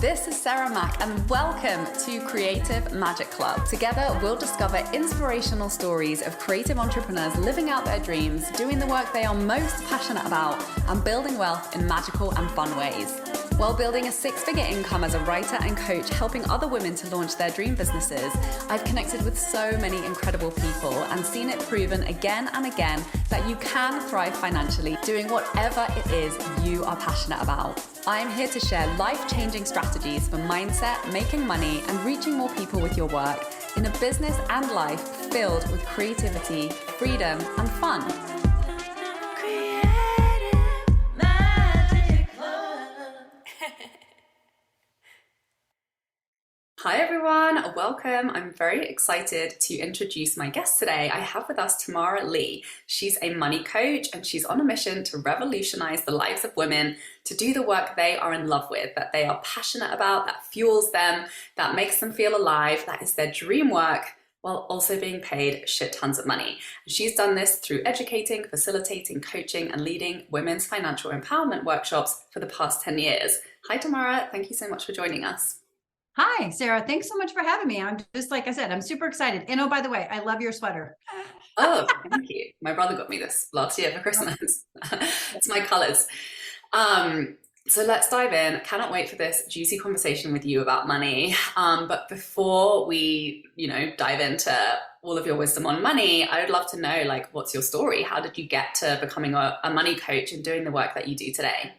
This is Sarah Mack and welcome to Creative Magic Club. Together, we'll discover inspirational stories of creative entrepreneurs living out their dreams, doing the work they are most passionate about, and building wealth in magical and fun ways. While building a six-figure income as a writer and coach, helping other women to launch their dream businesses, I've connected with so many incredible people and seen it proven again and again that you can thrive financially doing whatever it is you are passionate about. I'm here to share life-changing strategies for mindset, making money, and reaching more people with your work in a business and life filled with creativity, freedom, and fun. Hi everyone, welcome. I'm very excited to introduce my guest today. I have with us Tamara Lee. She's a money coach and she's on a mission to revolutionize the lives of women to do the work they are in love with, that they are passionate about, that fuels them, that makes them feel alive, that is their dream work, while also being paid shit tons of money. And she's done this through educating, facilitating, coaching, and leading women's financial empowerment workshops for the past 10 years. Hi Tamara, thank you so much for joining us. Hi, Sarah. Thanks so much for having me. I'm just, like I said, I'm super excited. And oh, by the way, I love your sweater. Oh, thank you. My brother got me this last year for Christmas. It's my colors. So let's dive in. Cannot wait for this juicy conversation with you about money. But before we, dive into all of your wisdom on money, I would love to know, what's your story? How did you get to becoming a money coach and doing the work that you do today?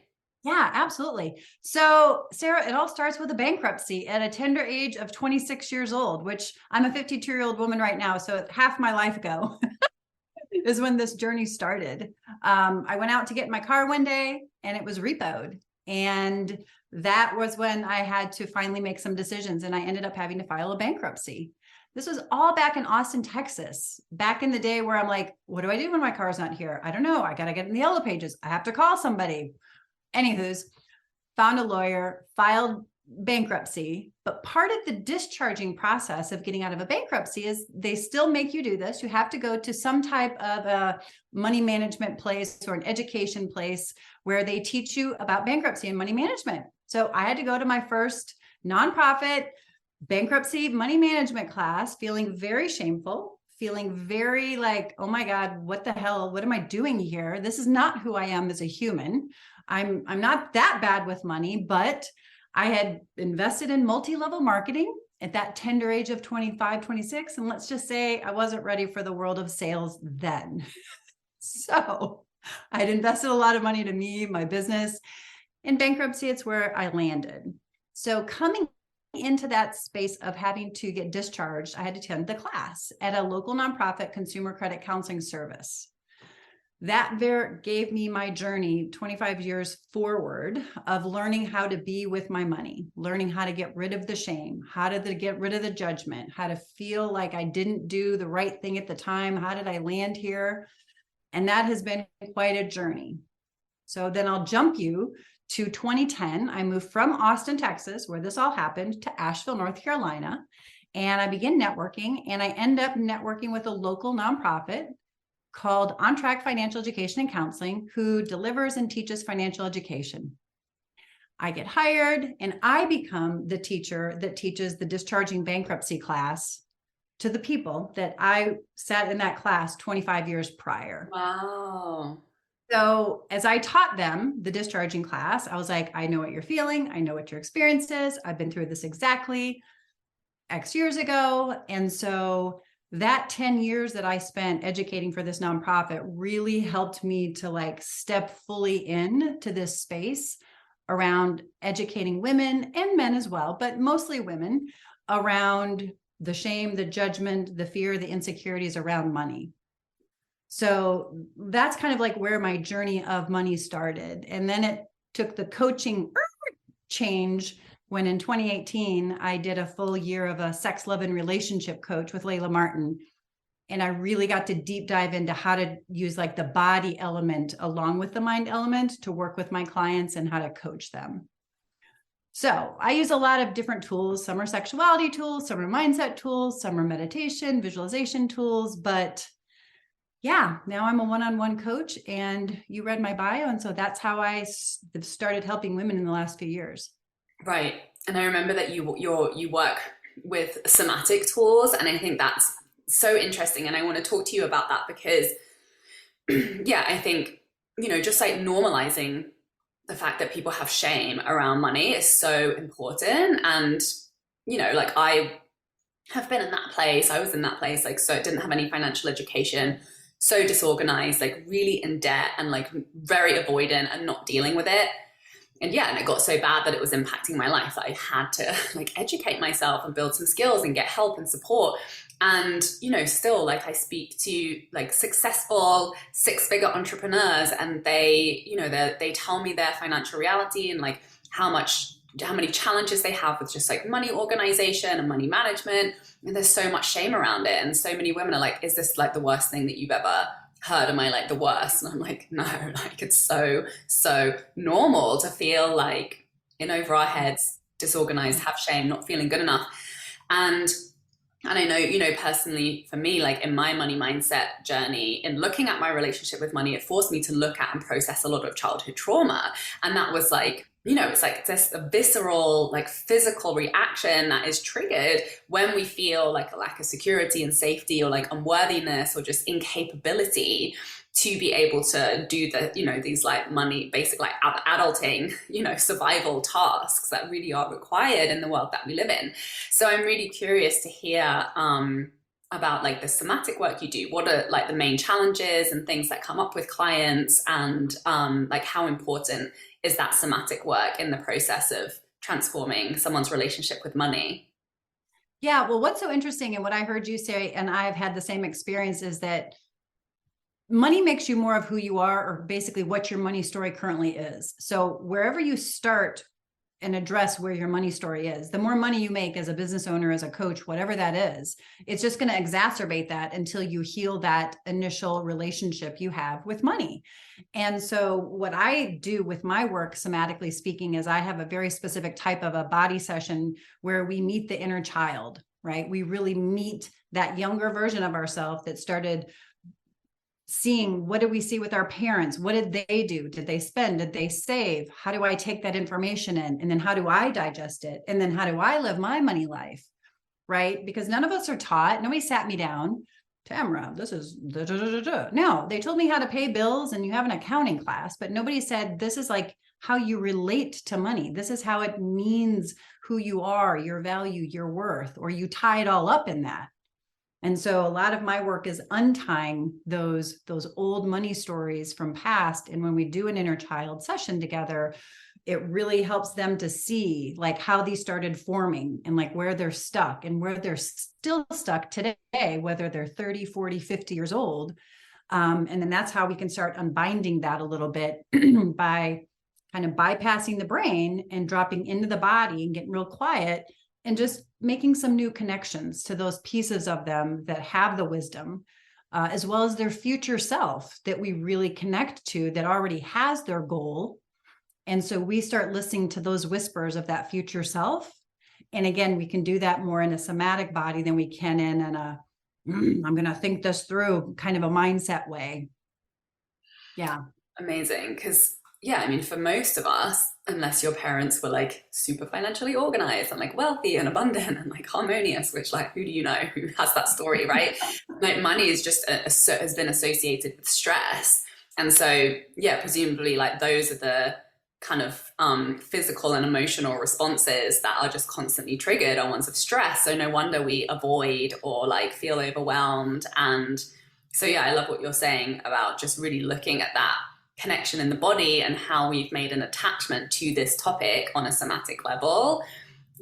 Yeah, absolutely. So, Sarah, it all starts with a bankruptcy at a tender age of 26 years old, which I'm a 52-year-old woman right now. So half my life ago is when this journey started. I went out to get my car one day and it was repoed. And that was when I had to finally make some decisions. And I ended up having to file a bankruptcy. This was all back in Austin, Texas, back in the day where I'm like, what do I do when my car's not here? I don't know. I got to get in the yellow pages. I have to call somebody. Anywho's, found a lawyer, filed bankruptcy, but part of the discharging process of getting out of a bankruptcy is they still make you do this. You have to go to some type of a money management place or an education place where they teach you about bankruptcy and money management. So I had to go to my first nonprofit bankruptcy money management class, feeling very shameful, feeling very like, oh my God, what the hell? What am I doing here? This is not who I am as a human. I'm not that bad with money, but I had invested in multi-level marketing at that tender age of 25, 26. And let's just say I wasn't ready for the world of sales then. So I had invested a lot of money to me, my business. In bankruptcy, it's where I landed. So coming into that space of having to get discharged, I had to attend the class at a local nonprofit consumer credit counseling service. That gave me my journey 25 years forward of learning how to be with my money, learning how to get rid of the shame, how to get rid of the judgment, how to feel like I didn't do the right thing at the time. How did I land here? And that has been quite a journey. So then I'll jump you to 2010. I moved from Austin, Texas, where this all happened, to Asheville, North Carolina. And I began networking, and I end up networking with a local nonprofit called On Track Financial Education and Counseling, who delivers and teaches financial education. I get hired and I become the teacher that teaches the discharging bankruptcy class to the people that I sat in that class 25 years prior. Wow. So as I taught them the discharging class, I was like, I know what you're feeling. I know what your experience is. I've been through this exactly X years ago. And so that 10 years that I spent educating for this nonprofit really helped me to step fully into this space around educating women and men as well, but mostly women, around the shame, the judgment, the fear, the insecurities around money. So that's kind of where my journey of money started. And then it took the coaching change when in 2018, I did a full year of a sex, love, and relationship coach with Layla Martin. And I really got to deep dive into how to use the body element along with the mind element to work with my clients and how to coach them. So I use a lot of different tools. Some are sexuality tools, some are mindset tools, some are meditation, visualization tools. But yeah, now I'm a one-on-one coach, and you read my bio. And so that's how I started helping women in the last few years. Right. And I remember that you work with somatic tools, and I think that's so interesting. And I want to talk to you about that because, yeah, I think, just like normalizing the fact that people have shame around money is so important. And, like I have been in that place. I was in that place, like, so didn't have any financial education, so disorganized, like really in debt and like very avoidant and not dealing with it. And yeah, and it got so bad that it was impacting my life that I had to like educate myself and build some skills and get help and support. And, still like I speak to like successful 6-figure entrepreneurs, and they tell me their financial reality and like how many challenges they have with just like money organization and money management. And there's so much shame around it. And so many women are like, is this like the worst thing that you've ever heard? Am I like the worst? And I'm like, no, like it's so normal to feel like in over our heads, disorganized, have shame, not feeling good enough. And I know, personally for me, like in my money mindset journey, in looking at my relationship with money, it forced me to look at and process a lot of childhood trauma. And that was like, it's like this a visceral, like physical reaction that is triggered when we feel like a lack of security and safety, or like unworthiness, or just incapability to be able to do these like money, basic like adulting, survival tasks that really are required in the world that we live in. So I'm really curious to hear about like the somatic work you do. What are like the main challenges and things that come up with clients, and like how important is that somatic work in the process of transforming someone's relationship with money? Yeah, well, what's so interesting, and what I heard you say, and I've had the same experience, is that money makes you more of who you are, or basically what your money story currently is. So wherever you start and address where your money story is, the more money you make as a business owner, as a coach, whatever that is, it's just going to exacerbate that until you heal that initial relationship you have with money. And so what I do with my work, somatically speaking, is I have a very specific type of a body session where we meet the inner child, right? We really meet that younger version of ourselves that started seeing, what did we see with our parents? What did they do? Did they spend? Did they save? How do I take that information in? And then how do I digest it? And then how do I live my money life? Right? Because none of us are taught. Nobody sat me down, Tamara, this is no, they told me how to pay bills, and you have an accounting class, but nobody said, this is like how you relate to money. This is how it means who you are, your value, your worth, or you tie it all up in that. And so a lot of my work is untying those old money stories from past. And when we do an inner child session together, it really helps them to see like how these started forming, and like where they're stuck and where they're still stuck today, whether they're 30, 40, 50 years old. And then that's how we can start unbinding that a little bit by kind of bypassing the brain and dropping into the body and getting real quiet, and just making some new connections to those pieces of them that have the wisdom, as well as their future self that we really connect to, that already has their goal. And so we start listening to those whispers of that future self. And again, we can do that more in a somatic body than we can in I'm going to think this through kind of a mindset way. Yeah. Amazing. Because, yeah, I mean, for most of us, unless your parents were like super financially organized and like wealthy and abundant and like harmonious, which like, who do you know who has that story, right? Like money is just has been associated with stress. And so, yeah, presumably like those are the kind of physical and emotional responses that are just constantly triggered are ones of stress. So no wonder we avoid or like feel overwhelmed. And so, yeah, I love what you're saying about just really looking at that connection in the body and how we've made an attachment to this topic on a somatic level.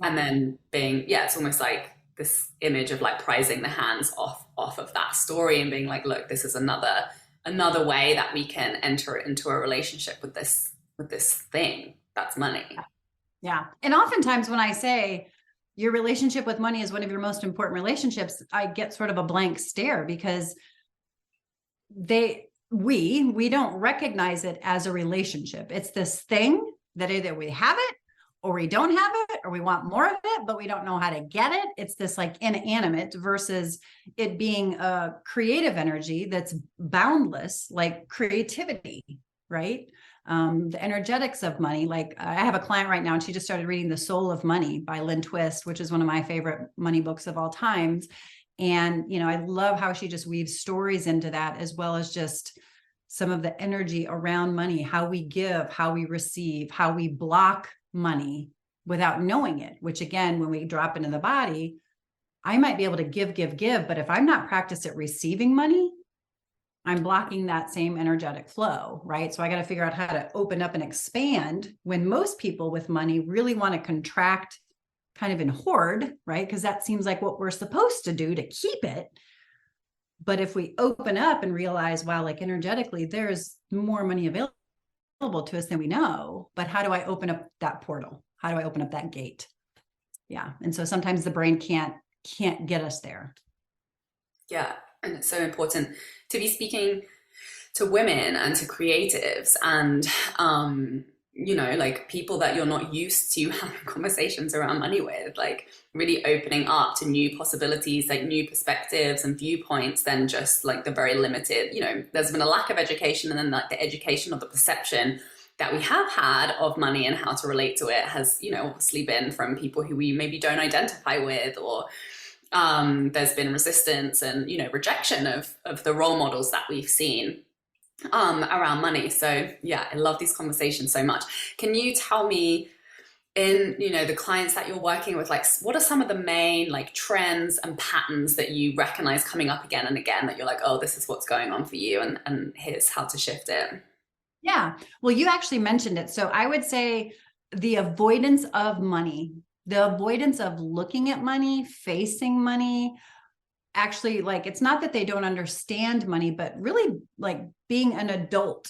And then being, yeah, it's almost like this image of like prizing the hands off of that story and being like, look, this is another way that we can enter into a relationship with this thing that's money. Yeah. And oftentimes when I say your relationship with money is one of your most important relationships, I get sort of a blank stare, because we don't recognize it as a relationship. It's this thing that either we have it or we don't have it, or we want more of it, but we don't know how to get it. It's this like inanimate versus it being a creative energy that's boundless, like creativity, right? The energetics of money. Like I have a client right now, and she just started reading The Soul of Money by Lynn Twist, which is one of my favorite money books of all times. And, I love how she just weaves stories into that, as well as just some of the energy around money, how we give, how we receive, how we block money without knowing it, which again, when we drop into the body, I might be able to give, but if I'm not practiced at receiving money, I'm blocking that same energetic flow, right? So I got to figure out how to open up and expand, when most people with money really want to contract kind of in hoard, right? Because that seems like what we're supposed to do to keep it. But if we open up and realize, wow, like energetically, there's more money available to us than we know, but how do I open up that portal? How do I open up that gate? Yeah. And so sometimes the brain can't get us there. Yeah. And it's so important to be speaking to women and to creatives and, like people that you're not used to having conversations around money with, like really opening up to new possibilities, like new perspectives and viewpoints than just like the very limited, there's been a lack of education, and then like the education of the perception that we have had of money and how to relate to it has, obviously been from people who we maybe don't identify with, or there's been resistance and, rejection of the role models that we've seen around money. So yeah, I love these conversations so much. Can you tell me, in the clients that you're working with, like what are some of the main like trends and patterns that you recognize coming up again and again, that you're like, oh, this is what's going on for you, and here's how to shift it? Yeah, well, you actually mentioned it. So I would say the avoidance of money, the avoidance of looking at money, facing money. Actually, like, it's not that they don't understand money, but really like being an adult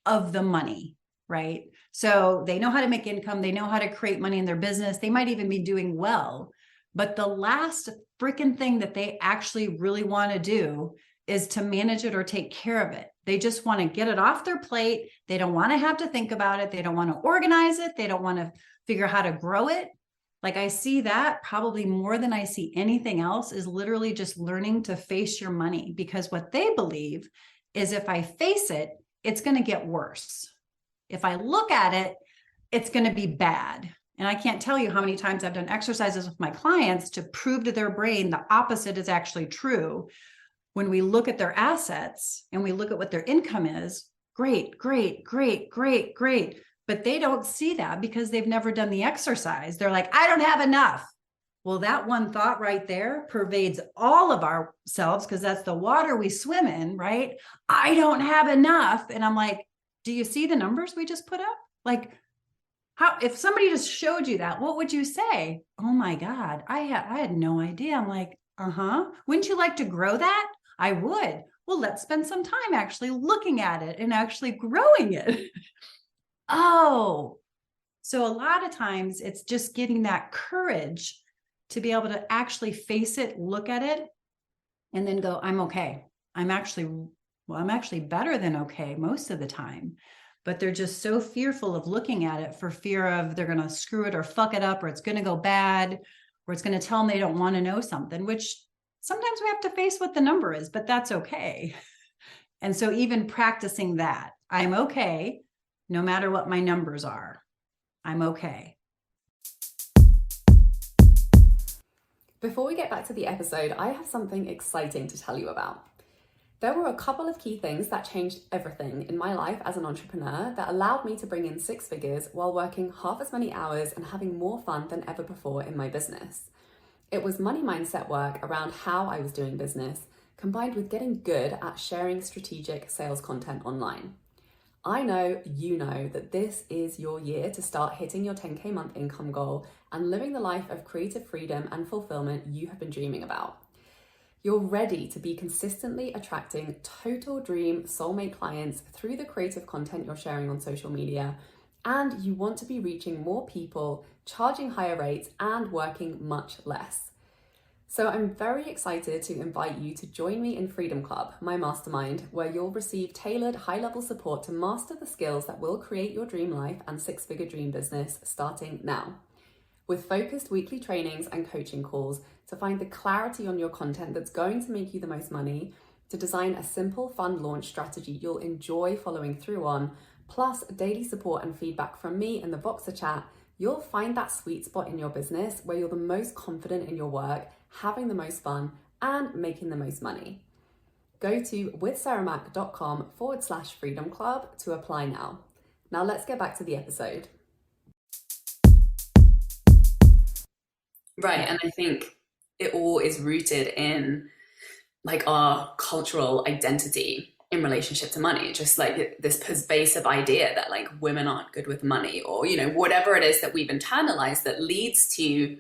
of the money, right? So they know how to make income. They know how to create money in their business. They might even be doing well. But the last freaking thing that they actually really want to do is to manage it or take care of it. They just want to get it off their plate. They don't want to have to think about it. They don't want to organize it. They don't want to figure out how to grow it. Like, I see that probably more than I see anything else is literally just learning to face your money, because what they believe is if I face it, it's going to get worse. If I look at it, it's going to be bad. And I can't tell you how many times I've done exercises with my clients to prove to their brain the opposite is actually true. When we look at their assets and we look at what their income is, great, great, great, great, great. But they don't see that because they've never done the exercise. They're like, I don't have enough. Well, that one thought right there pervades all of ourselves, because that's the water we swim in, right? I don't have enough. And I'm like, do you see the numbers we just put up? Like, how, if somebody just showed you that, what would you say? Oh my God, I had no idea. I'm like, wouldn't you like to grow that? I would. Well, let's spend some time actually looking at it and actually growing it. Oh, so a lot of times it's just getting that courage to be able to actually face it, look at it, and then go, I'm okay. I'm actually better than okay most of the time. But they're just so fearful of looking at it for fear of they're going to screw it or fuck it up, or it's going to go bad, or it's going to tell them they don't want to know something, which sometimes we have to face what the number is, but that's okay. And so even practicing that, I'm okay, no matter what my numbers are, I'm okay. Before we get back to the episode, I have something exciting to tell you about. There were a couple of key things that changed everything in my life as an entrepreneur that allowed me to bring in 6 figures while working half as many hours and having more fun than ever before in my business. It was money mindset work around how I was doing business, combined with getting good at sharing strategic sales content online. I know you know that this is your year to start hitting your 10K month income goal and living the life of creative freedom and fulfillment you have been dreaming about. You're ready to be consistently attracting total dream soulmate clients through the creative content you're sharing on social media, and you want to be reaching more people, charging higher rates, and working much less. So I'm very excited to invite you to join me in Freedom Club, my mastermind, where you'll receive tailored high-level support to master the skills that will create your dream life and six-figure dream business starting now. With focused weekly trainings and coaching calls to find the clarity on your content that's going to make you the most money, to design a simple, fun launch strategy you'll enjoy following through on, plus daily support and feedback from me in the Voxer chat, you'll find that sweet spot in your business where you're the most confident in your work, having the most fun, and making the most money. Go to withsarahmac.com/freedom club to apply now. Now let's get back to the episode. Right, and I think it all is rooted in like our cultural identity in relationship to money, just like this pervasive idea that like women aren't good with money, or whatever it is that we've internalized that leads to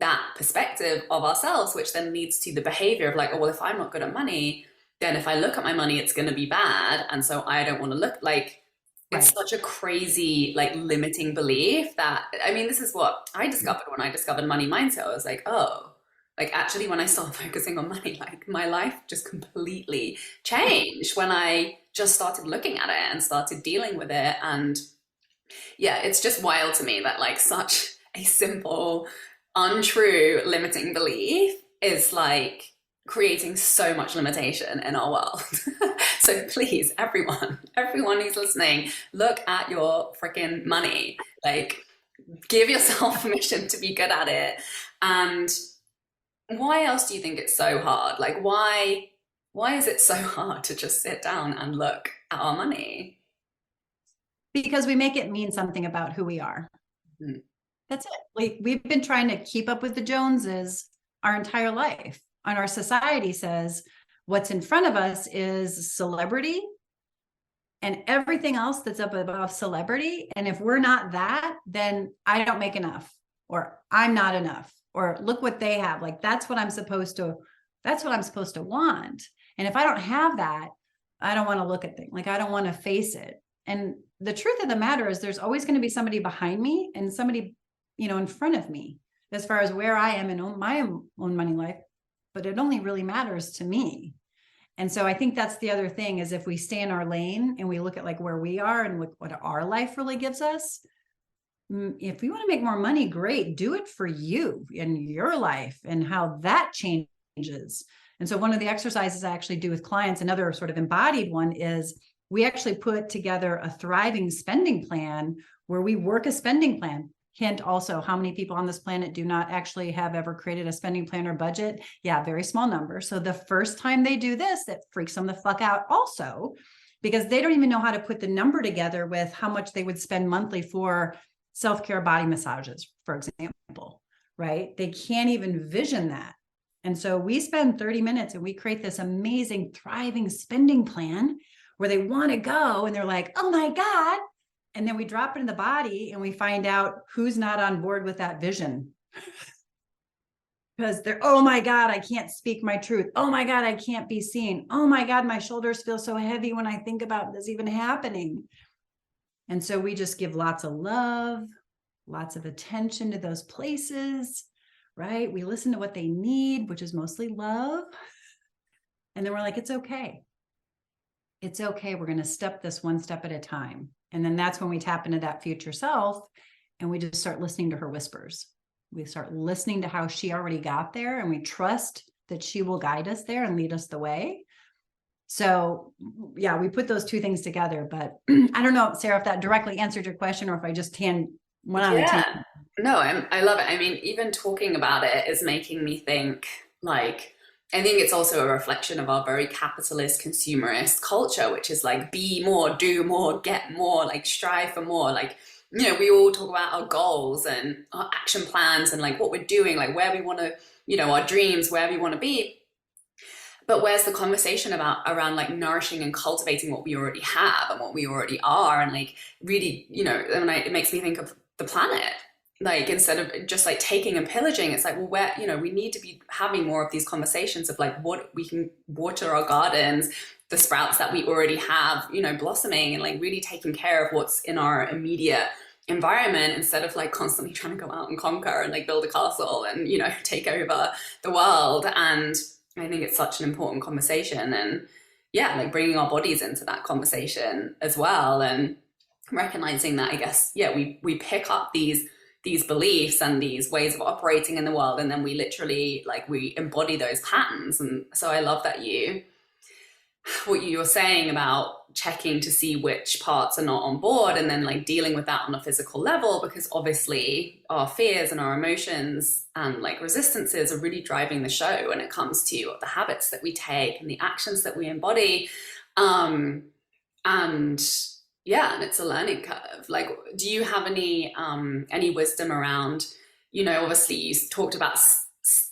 that perspective of ourselves, which then leads to the behavior of like, oh well, if I'm not good at money, then if I look at my money it's going to be bad, and so I don't want to look like. It's such a crazy, like, limiting belief that, I mean, this is what I discovered when I discovered money mindset. I was like, oh, like, actually, when I started focusing on money, like, my life just completely changed when I just started looking at it and started dealing with it. And yeah, it's just wild to me that, like, such a simple, untrue, limiting belief is, like, creating so much limitation in our world. So please, everyone who's listening, look at your freaking money. Like, give yourself permission to be good at it. And why else do you think it's so hard? Like, why is it so hard to just sit down and look at our money? Because we make it mean something about who we are. Mm-hmm. That's it. We've been trying to keep up with the Joneses our entire life. And our society says what's in front of us is celebrity and everything else that's up above celebrity. And if we're not that, then I don't make enough, or I'm not enough, or look what they have. Like, that's what I'm supposed to want. And if I don't have that, I don't want to look at things. Like, I don't want to face it. And the truth of the matter is there's always going to be somebody behind me and somebody, in front of me as far as where I am in my own money life. But it only really matters to me. And so I think that's the other thing, is if we stay in our lane and we look at like where we are and look what our life really gives us. If you want to make more money, great, do it for you and your life and how that changes. And so one of the exercises I actually do with clients, another sort of embodied one, is we actually put together a thriving spending plan where we work a spending plan. Hint also, how many people on this planet do not actually have ever created a spending plan or budget? Yeah, very small number. So the first time they do this, it freaks them the fuck out also, because they don't even know how to put the number together with how much they would spend monthly for self-care body massages, for example, right? They can't even vision that. And so we spend 30 minutes and we create this amazing, thriving spending plan where they want to go and they're like, oh my God. And then we drop it in the body and we find out who's not on board with that vision. Because they're, oh my God, I can't speak my truth. Oh my God, I can't be seen. Oh my God, my shoulders feel so heavy when I think about this even happening. And so we just give lots of love, lots of attention to those places, right? We listen to what they need, which is mostly love. And then we're like, it's okay. It's okay. We're going to step this one step at a time. And then that's when we tap into that future self and we just start listening to her whispers. We start listening to how she already got there, and we trust that she will guide us there and lead us the way. So yeah, we put those two things together, but I don't know, Sarah, if that directly answered your question or if I just went on a tangent. No, I love it. I mean, even talking about it is making me think, like, I think it's also a reflection of our very capitalist, consumerist culture, which is like, be more, do more, get more, like strive for more. Like, we all talk about our goals and our action plans and like what we're doing, like where we want to, our dreams, where we want to be. But where's the conversation around like nourishing and cultivating what we already have and what we already are? And like really, it makes me think of the planet. Like, instead of just like taking and pillaging, it's like, well, where, we need to be having more of these conversations of like what we can water our gardens, the sprouts that we already have, blossoming, and like really taking care of what's in our immediate environment instead of like constantly trying to go out and conquer and like build a castle and, take over the world. And I think it's such an important conversation. And yeah, like bringing our bodies into that conversation as well, and recognizing that, I guess, yeah, we pick up these beliefs and these ways of operating in the world, and then we literally like we embody those patterns. And so I love that what you were saying about checking to see which parts are not on board, and then like dealing with that on a physical level, because obviously our fears and our emotions and like resistances are really driving the show when it comes to the habits that we take and the actions that we embody. And yeah, and it's a learning curve. Like, do you have any wisdom around, obviously you talked about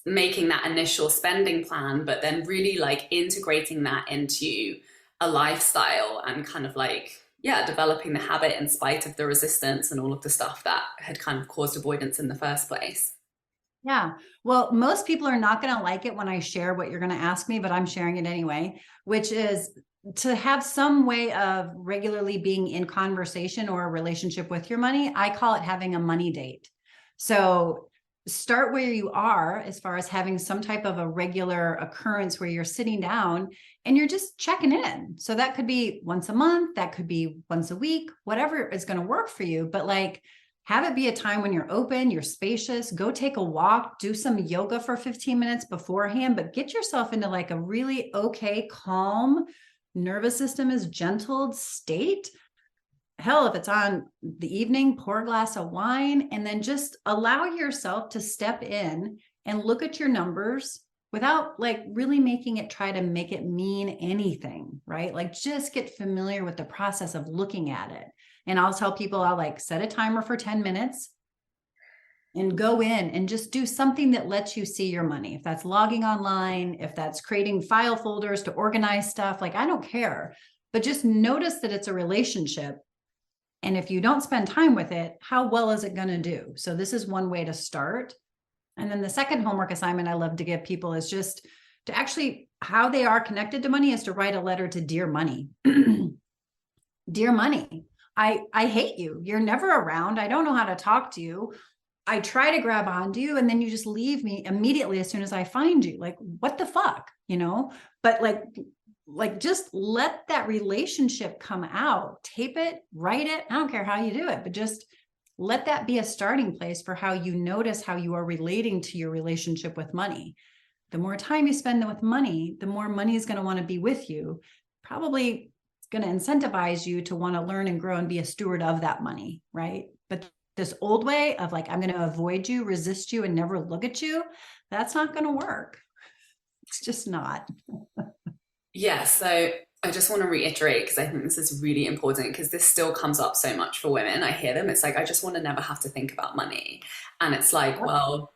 making that initial spending plan, but then really like integrating that into a lifestyle and kind of like, yeah, developing the habit in spite of the resistance and all of the stuff that had kind of caused avoidance in the first place? Yeah. Well, most people are not going to like it when I share what you're going to ask me, but I'm sharing it anyway, which is to have some way of regularly being in conversation or a relationship with your money. I call it having a money date. So start where you are as far as having some type of a regular occurrence where you're sitting down and you're just checking in. So that could be once a month, that could be once a week, whatever is going to work for you. But like, have it be a time when you're open, you're spacious, go take a walk, do some yoga for 15 minutes beforehand, but get yourself into like a really okay, calm, nervous system is gentled state. Hell, if it's on the evening, pour a glass of wine and then just allow yourself to step in and look at your numbers without like really making it try to make it mean anything, right? Like just get familiar with the process of looking at it. And I'll tell people I'll like set a timer for 10 minutes and go in and just do something that lets you see your money. If that's logging online, if that's creating file folders to organize stuff, like I don't care, but just notice that it's a relationship. And if you don't spend time with it, how well is it going to do? So this is one way to start. And then the second homework assignment I love to give people is just to actually how they are connected to money is to write a letter to Dear Money. Dear Money, I hate you. You're never around. I don't know how to talk to you. I try to grab onto you and then you just leave me immediately as soon as I find you. Like, what the fuck, But like just let that relationship come out, tape it, write it. I don't care how you do it, but just let that be a starting place for how you notice how you are relating to your relationship with money. The more time you spend with money, the more money is going to want to be with you. Probably going to incentivize you to want to learn and grow and be a steward of that money, right? But this old way of like, I'm going to avoid you, resist you, and never look at you, that's not going to work. It's just not. Yeah, so I just want to reiterate, because I think this is really important, because this still comes up so much for women. I hear them. It's like, I just want to never have to think about money. And it's like, well,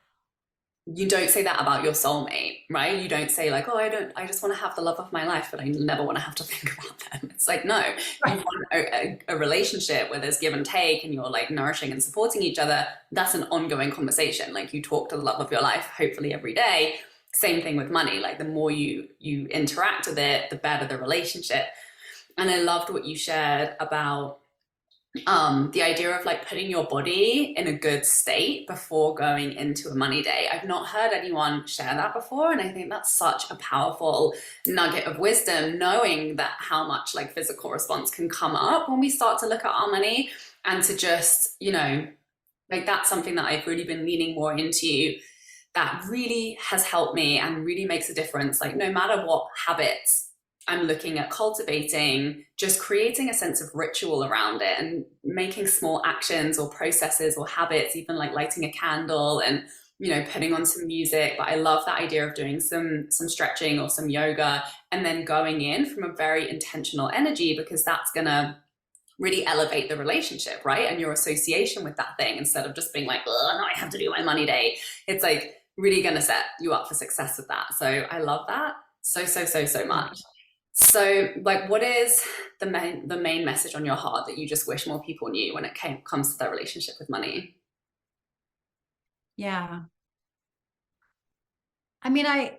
you don't say that about your soulmate, right? You don't say like, oh, I just want to have the love of my life, but I never want to have to think about them. It's like, no, you want a relationship where there's give and take and you're like nourishing and supporting each other. That's an ongoing conversation. Like you talk to the love of your life, hopefully every day. Same thing with money. Like the more you interact with it, the better the relationship. And I loved what you shared about the idea of like putting your body in a good state before going into a money day. I've not heard anyone share that before, and I think that's such a powerful nugget of wisdom, knowing that how much like physical response can come up when we start to look at our money, and to just, like that's something that I've really been leaning more into, that really has helped me and really makes a difference. Like no matter what habits I'm looking at cultivating, just creating a sense of ritual around it and making small actions or processes or habits, even like lighting a candle and, putting on some music. But I love that idea of doing some stretching or some yoga and then going in from a very intentional energy, because that's going to really elevate the relationship, right? And your association with that thing, instead of just being like, oh, no, I have to do my money day. It's like really going to set you up for success with that. So I love that so much. So, like, what is the main message on your heart that you just wish more people knew when it comes to their relationship with money? Yeah. I mean, I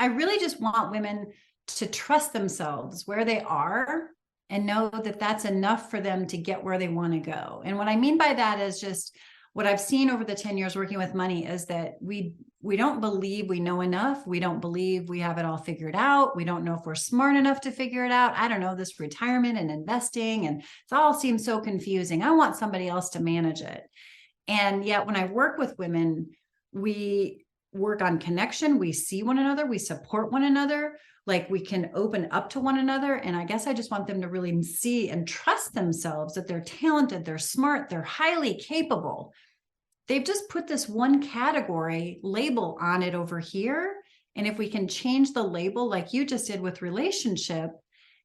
really just want women to trust themselves where they are and know that that's enough for them to get where they want to go. And what I mean by that is just what I've seen over the 10 years working with money is that we don't believe we know enough. We don't believe we have it all figured out. We don't know if we're smart enough to figure it out. I don't know, this retirement and investing, and it all seems so confusing. I want somebody else to manage it. And yet when I work with women, we work on connection. We see one another. We support one another. Like we can open up to one another. And I guess I just want them to really see and trust themselves that they're talented, they're smart, they're highly capable. They've just put this one category label on it over here. And if we can change the label, like you just did with relationship,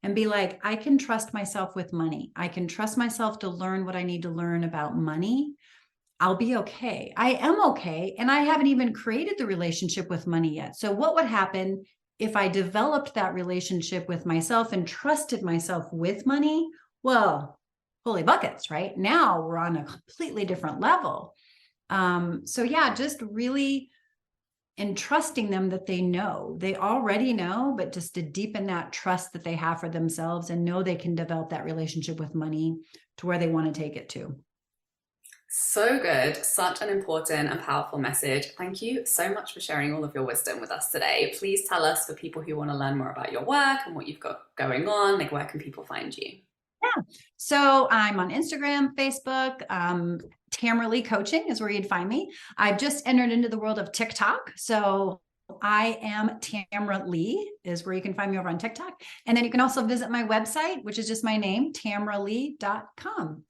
and be like, I can trust myself with money. I can trust myself to learn what I need to learn about money. I'll be okay. I am okay. And I haven't even created the relationship with money yet. So what would happen if I developed that relationship with myself and trusted myself with money? Well, holy buckets, right? Now we're on a completely different level. So yeah, just really entrusting them that they already know, but just to deepen that trust that they have for themselves and know they can develop that relationship with money to where they want to take it to. So good. Such an important and powerful message. Thank you so much for sharing all of your wisdom with us today. Please tell us, for people who want to learn more about your work and what you've got going on, like where can people find you? Yeah. So I'm on Instagram, Facebook. Tamara Lee Coaching is where you'd find me. I've just entered into the world of TikTok. So I am Tamara Lee is where you can find me over on TikTok. And then you can also visit my website, which is just my name, tamaralee.com.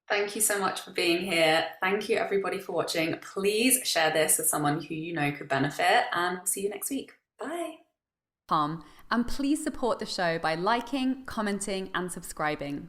Thank you so much for being here. Thank you everybody for watching. Please share this with someone who you know could benefit, and we'll see you next week. Bye. And please support the show by liking, commenting, and subscribing.